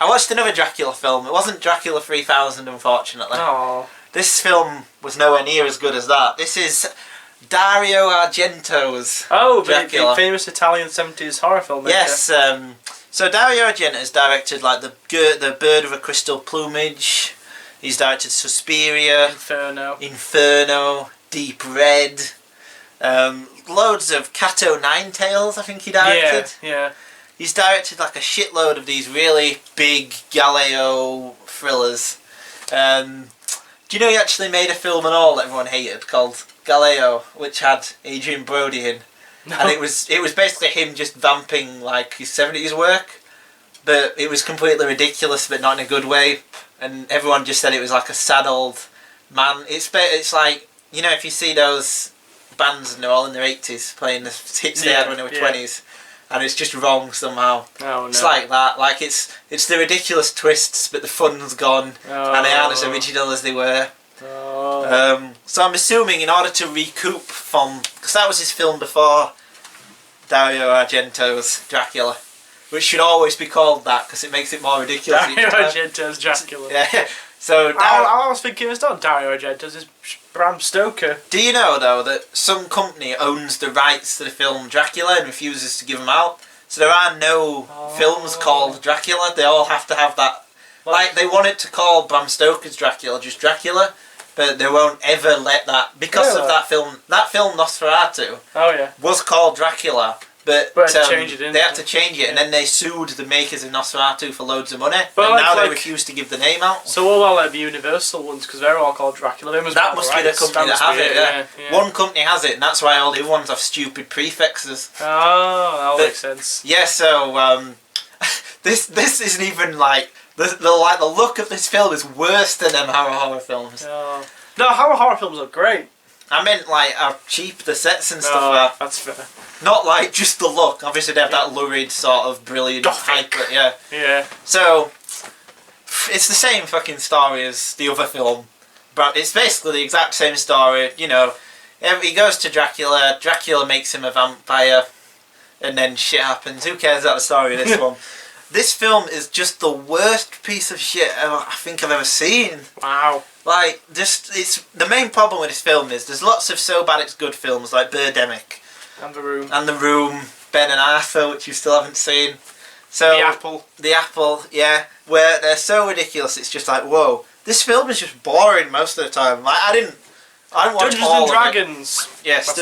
I watched another Dracula film. It wasn't Dracula 3000, unfortunately. Oh. This film was nowhere near as good as that. This is Dario Argento's Dracula. The famous Italian 70s horror filmmaker. Yes. So Dario Argento has directed like the Bird of a Crystal Plumage. He's directed Suspiria, Inferno, Deep Red, loads of Cat O' Nine Tails. I think he directed. Yeah. He's directed like a shitload of these really big Galileo thrillers. Do you know he actually made a film and all that everyone hated called Galileo, which had Adrian Brody in? No. And it was basically him just vamping like his 70s work, but it was completely ridiculous, but not in a good way. And everyone just said it was like a sad old man. It's like, you know, if you see those bands and they're all in their 80s playing the hits they had when they were 20s, and it's just wrong somehow. Oh, no. It's like that. Like it's the ridiculous twists, but the fun's gone, and they aren't as original as they were. Oh. So I'm assuming in order to recoup from, because that was his film before Dario Argento's Dracula, which should always be called that because it makes it more ridiculous. Dario Argento's Dracula. Yeah. So I was thinking it's not Dario Argento's, it's Bram Stoker. Do you know though that some company owns the rights to the film Dracula and refuses to give them out? So there are no films called Dracula. They all have to have that. Like they want it to call Bram Stoker's Dracula just Dracula, but they won't ever let that because of that film. That film Nosferatu. Oh yeah. Was called Dracula. But they had to change it, and then they sued the makers of Nosferatu for loads of money. But and now they refuse to give the name out. So what about like the Universal ones? Because they're all called Dracula. That must be the company that has it. Yeah. One company has it, and that's why all the other ones have stupid prefixes. Oh, that makes sense. Yeah. So this isn't even like the look of this film is worse than them horror films. Oh. No, horror films are great. I meant like how cheap the sets and stuff are. That's fair. Not like just the look. Obviously they have that lurid sort of brilliant hype, but yeah. So it's the same fucking story as the other film, but it's basically the exact same story. You know, he goes to Dracula. Dracula makes him a vampire, and then shit happens. Who cares about the story of this one? This film is just the worst piece of shit I think I've ever seen. Wow. Like, it's the main problem with this film is there's lots of so bad it's good films like Birdemic. And The Room. And The Room, Ben and Arthur, which you still haven't seen. So The Apple, yeah. Where they're so ridiculous, it's just like, whoa. This film is just boring most of the time. Like, I didn't watch Dungeons all and Dragons. Of it. Yes,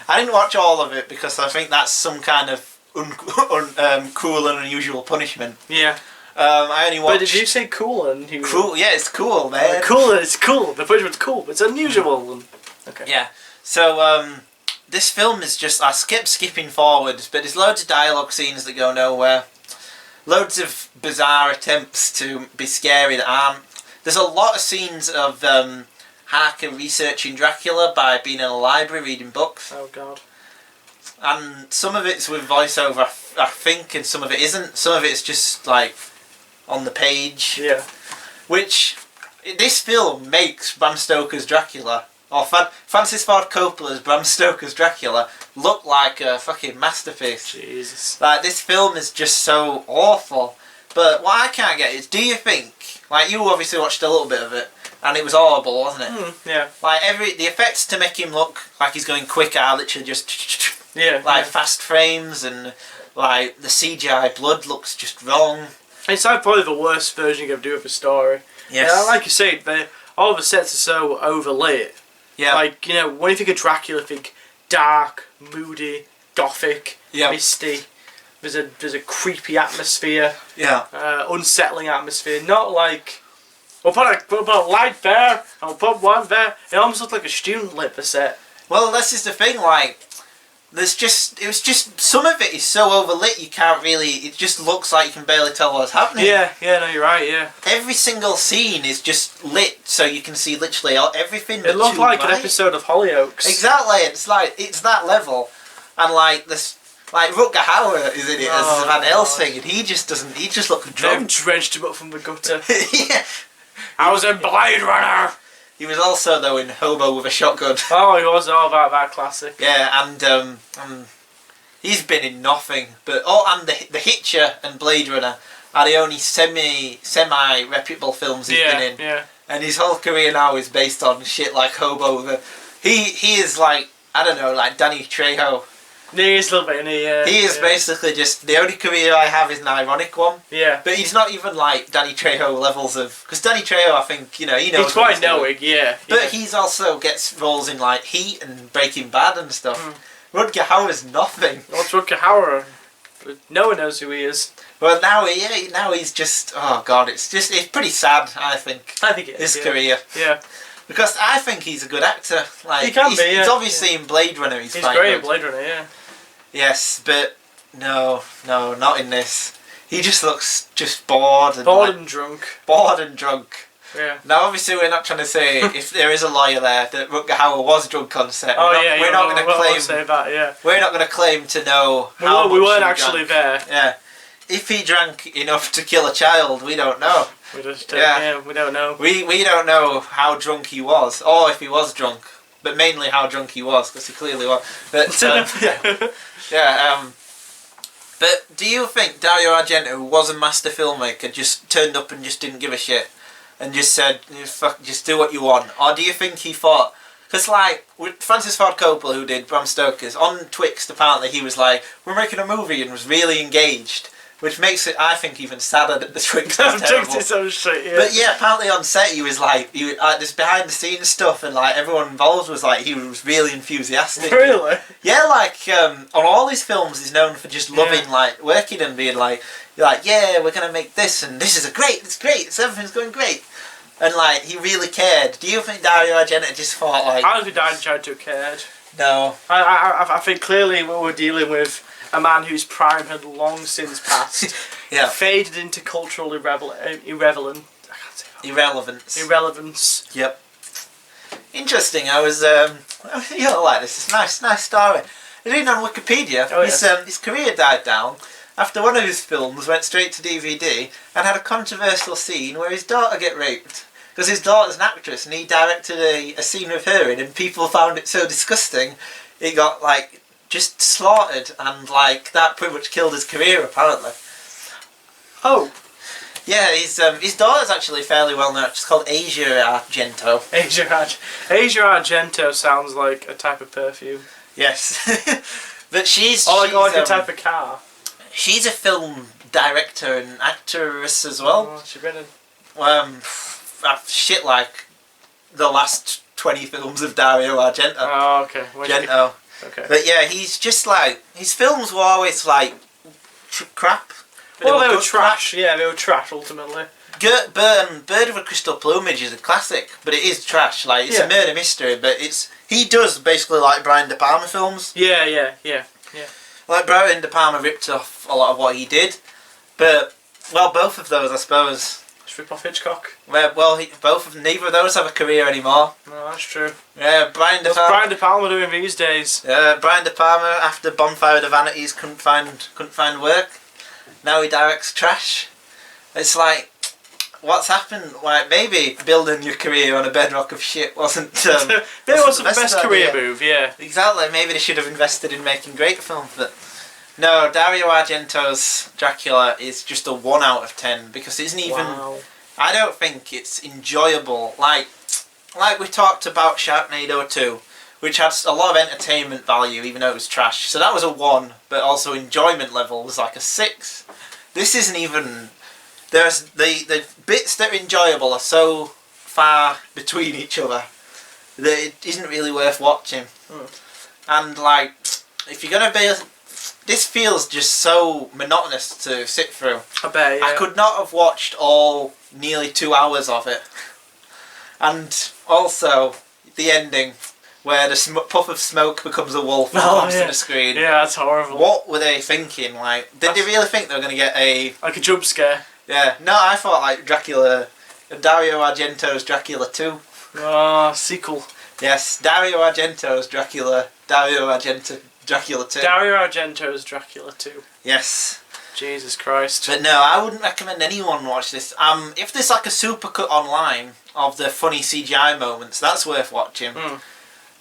I didn't watch all of it because I think that's some kind of cruel and unusual punishment. Yeah. I only watched... But did you say cool and unusual? Cool, yeah, it's cool, man. It's cool. The punishment's cool, but it's unusual. Okay. Yeah. So, this film is just... I kept skipping forwards, but there's loads of dialogue scenes that go nowhere. Loads of bizarre attempts to be scary that aren't. There's a lot of scenes of Harker researching Dracula by being in a library reading books. Oh, God. And some of it's with voiceover, I think, and some of it isn't. Some of it's just, like, on the page. Yeah. Which, this film makes Bram Stoker's Dracula, or Francis Ford Coppola's Bram Stoker's Dracula, look like a fucking masterpiece. Jesus. Like, this film is just so awful. But what I can't get is, do you think, like, you obviously watched a little bit of it, and it was horrible, wasn't it? Yeah. Like, the effects to make him look like he's going quicker are literally just... Yeah. Like, fast frames, and, like, the CGI blood looks just wrong. It's like probably the worst version you can do of a story. Yes. Yeah, like you say, all the sets are so overlit. Yeah. Like, you know, when you think of Dracula, think dark, moody, gothic, misty. There's a creepy atmosphere. Yeah. Unsettling atmosphere. Not like, we'll put a light there, and we'll put one there. It almost looks like a student lit the set. Well, this is the thing, like, it was just, some of it is so overlit you can't really, it just looks like you can barely tell what's happening. Yeah, no, you're right, yeah. Every single scene is just lit so you can see literally everything. It looked like an episode of Hollyoaks. Exactly, it's like, it's that level. And like, this, like, Rutger Hauer is in it as Van Helsing, and he just looks drunk. They've drenched him up from the gutter. Yeah. I was in Blade Runner! He was also, though, in Hobo with a Shotgun. Oh, he was all about that classic. Yeah, and he's been in nothing. But and the Hitcher and Blade Runner, are the only semi-reputable films he's been in. Yeah. And his whole career now is based on shit like Hobo. He is like, I don't know, like Danny Trejo. He is a little bit in here. He is basically just, the only career I have is an ironic one. Yeah. But he's not even like Danny Trejo levels of, because Danny Trejo, I think, you know, he knows. He's quite knowing, yeah. But he's also gets roles in like Heat and Breaking Bad and stuff. Rutger Hauer's nothing. What's Rutger Hauer? No one knows who he is. Well, now he's just, oh god, it's pretty sad, I think. I think it is. His career. Yeah. Because I think he's a good actor. Like, he can be, yeah. He's obviously in Blade Runner, he's quite great good. in Blade Runner, yeah. Yes, but no, not in this. He just looks just bored and drunk. Bored and drunk. Yeah. Now, obviously, we're not trying to say if there is a lawyer there that Rutger Hauer was drunk on set. We're not going to claim. Say that, yeah. We're not going to claim to know how much we weren't he actually drank. there. Yeah. If he drank enough to kill a child, we don't know. We just we don't know. We don't know how drunk he was, or if he was drunk, but mainly how drunk he was, because he clearly was. But but do you think Dario Argento, who was a master filmmaker, just turned up and just didn't give a shit, and just said, "Fuck, just do what you want," or do you think he thought? Because like with Francis Ford Coppola, who did Bram Stoker's, on Twixt apparently he was like, "We're making a movie," and was really engaged. Which makes it, I think, even sadder that the Twixt is terrible. Some shit, yeah. But yeah, apparently on set he was like, this behind the scenes stuff, and like everyone involved was like, he was really enthusiastic. Really? Yeah, like on all his films, he's known for just loving like working and being like, yeah, we're gonna make this, and this is it's great, everything's going great, and like he really cared. Do you think Dario Argento just thought like? I don't think Dario Argento cared. No. I think clearly what we're dealing with. A man whose prime had long since passed, faded into cultural irrelevance. Yep. Interesting. I was, you don't like this. It's nice story. Reading on Wikipedia, his career died down after one of his films went straight to DVD and had a controversial scene where his daughter get raped. Because his daughter's an actress and he directed a scene with her in, and people found it so disgusting, it got like just slaughtered, and like that pretty much killed his career apparently. Oh. Yeah, his daughter's actually fairly well known. She's called Asia Argento. Asia Argento sounds like a type of perfume. Yes. But she's like a type of car. She's a film director and actress as well. Oh, she's been in shit like the last 20 films of Dario Argento. Oh, okay. Argento. Okay. But yeah, he's just like, his films were always like crap. Well, they were trash. Crap. Yeah, they were trash ultimately. Bird of a Crystal Plumage is a classic, but it is trash. Like it's a murder mystery, but he does basically like Brian De Palma films. Yeah. Like Brian De Palma ripped off a lot of what he did, but both of those I suppose. Rip off Hitchcock. Neither of those have a career anymore. No, that's true. Yeah, Brian De Palma. What's Brian De Palma doing these days? Brian De Palma, after Bonfire of the Vanities, couldn't find work. Now he directs trash. It's like, what's happened? Like maybe building your career on a bedrock of shit wasn't. Maybe it wasn't the best career move. Yeah. Exactly. Maybe they should have invested in making great films, but. No, Dario Argento's Dracula is just a 1 out of 10 because it isn't even. Wow. I don't think it's enjoyable. Like we talked about Sharknado 2, which had a lot of entertainment value, even though it was trash. So that was a 1, but also enjoyment level was like a 6. This isn't even. There's the bits that are enjoyable are so far between each other that it isn't really worth watching. And like, if you're gonna be. This feels just so monotonous to sit through. I bet, yeah. I could not have watched all nearly 2 hours of it. And also, the ending, where the puff of smoke becomes a wolf and comes to the screen. Yeah, that's horrible. What were they thinking? Like, did they really think they were going to get a... Like a jump scare? Yeah. No, I thought like Dario Argento's Dracula 2. Oh, sequel. Yes, Dario Argento's Dracula 2. Dario Argento's Dracula 2. Yes. Jesus Christ. But no, I wouldn't recommend anyone watch this. If there's like a supercut online of the funny CGI moments, that's worth watching.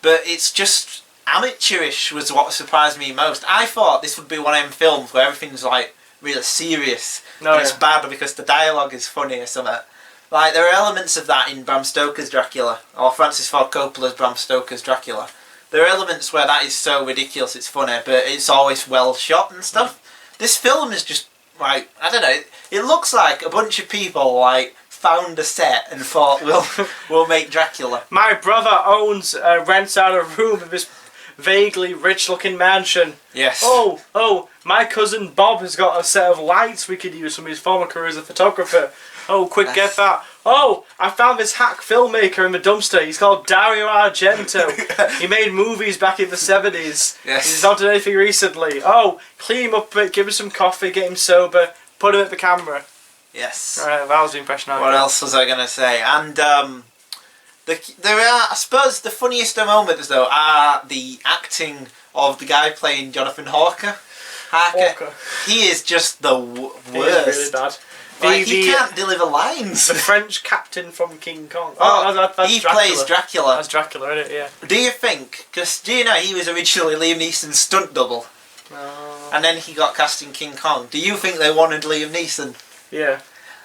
But it's just amateurish was what surprised me most. I thought this would be one of them films where everything's like really serious. No, And it's bad because the dialogue is funny or something. Like, there are elements of that in Bram Stoker's Dracula, or Francis Ford Coppola's Bram Stoker's Dracula. There are elements where that is so ridiculous it's funny, but it's always well shot and stuff. This film is just, like, I don't know, it looks like a bunch of people, like, found a set and thought, we'll make Dracula. My brother rents out a room in this vaguely rich-looking mansion. Yes. Oh, my cousin Bob has got a set of lights we could use from his former career as a photographer. Oh, quick, get that. Oh, I found this hack filmmaker in the dumpster. He's called Dario Argento. He made movies back in the 70s. Yes. He's not done anything recently. Oh, clean him up a bit, give him some coffee, get him sober, put him at the camera. Yes. Alright, that was the impression I got. What else was I going to say? And there are, I suppose, the funniest moments though are the acting of the guy playing Jonathan Harker. He is just the worst. He is really bad. Like, he can't deliver lines. The French captain from King Kong. That's he Dracula. Plays Dracula. That's Dracula, isn't it? Yeah. Do you think? Because do you know he was originally Liam Neeson's stunt double, and then he got cast in King Kong. Do you think they wanted Liam Neeson? Yeah.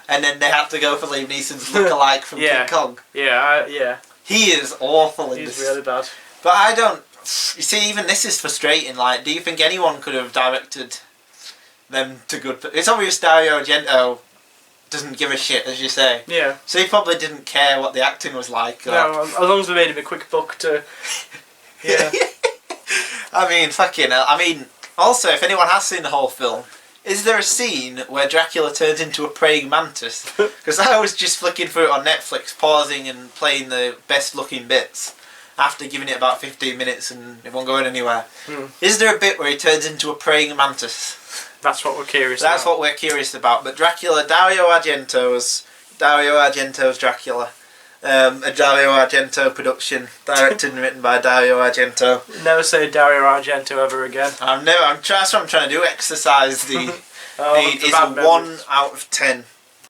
And then they had to go for Liam Neeson's look-alike from King Kong. Yeah. He is awful in this. He's really bad. But I don't. You see, even this is frustrating. Like, do you think anyone could have directed them to good? It's obvious Dario Argento doesn't give a shit, as you say. Yeah. So he probably didn't care what the acting was like. No, as long as they made him a quick buck to. Yeah. I mean, fucking hell. I mean, also, if anyone has seen the whole film, is there a scene where Dracula turns into a praying mantis? Because I was just flicking through it on Netflix, pausing and playing the best looking bits after giving it about 15 minutes and it won't go anywhere. Is there a bit where he turns into a praying mantis? That's what we're curious about. That's what we're curious about. But Dracula, Dario Argento's Dracula. A Dario Argento production, directed and written by Dario Argento. Never say Dario Argento ever again. That's what I'm trying to do. Exercise the. It's a 1 out of 10.